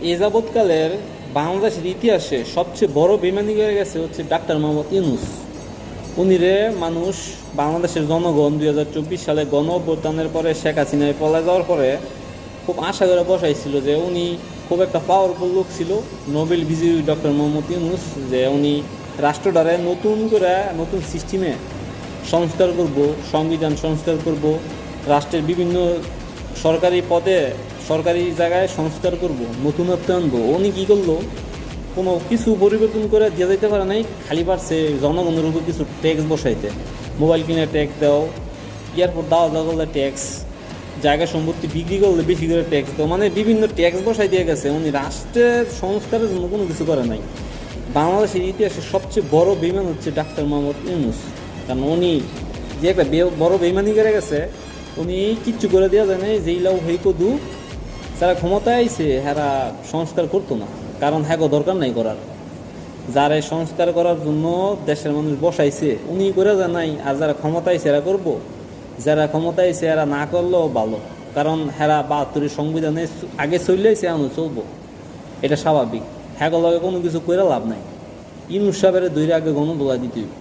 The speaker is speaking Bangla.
এ যাবৎকালের বাংলাদেশের ইতিহাসে সবচেয়ে বড় বেইমানি হয়ে গেছে হচ্ছে ডাক্তার মোহাম্মদ ইউনূস। উনিরে মানুষ, বাংলাদেশের জনগণ 2024 সালে গণ অভ্যুত্থানের পরে শেখ হাসিনায় পলায় যাওয়ার পরে খুব আশা করে বসাইছিল যে উনি খুব একটা পাওয়ারফুল লোক ছিল, নোবেল বিজয়ী ডক্টর মোহাম্মদ ইউনূস, যে উনি রাষ্ট্রটারে নতুন করে নতুন সিস্টেমে সংস্কার করব, সংবিধান সংস্কার করব, রাষ্ট্রের বিভিন্ন সরকারি পদে সরকারি জায়গায় সংস্কার করব, নতুনত্ব আনবো। উনি কী করলো? কোনো কিছু পরিবর্তন করে দিয়ে যেতে পারে নাই, খালি পারছে জনগণের উপর কিছু ট্যাক্স বসাইতে। মোবাইল কিনে ট্যাক্স দাও, এয়ারপোর্ট দাও দাও করলে ট্যাক্স, জায়গা সম্পত্তি বিক্রি করলে বেশি করে ট্যাক্স দাও, মানে বিভিন্ন ট্যাক্স বসাই দিয়ে গেছে। উনি রাষ্ট্রের সংস্কারের জন্য কোনো কিছু করে নাই। বাংলাদেশের ইতিহাসে সবচেয়ে বড় বেইমান হচ্ছে ডাক্তার মোহাম্মদ ইউনূস। কারণ উনি যে একটা বড় বেইমানি করে গেছে, উনি কিচ্ছু করে দেওয়া যায় নাই। যেইলাও হই কদু যারা ক্ষমতায় আইছে হেরা সংস্কার করতো না, কারণ হ্যাঁ দরকার নাই করার। যারা সংস্কার করার জন্য দেশের মানুষ বসাইছে উনি করে যায় নাই, আর যারা ক্ষমতায় আইছে এরা করবো। যারা ক্ষমতায় আইছে এরা না করলেও ভালো, কারণ হেরা 72-এর সংবিধানে আগে চললেইছে, এমন চলবো, এটা স্বাভাবিক। হ্যাঁ লগে কোনো কিছু করে লাভ নাই। ইউনূস সাহেবের দৈরে আগে গণদোলা দিতে হইব।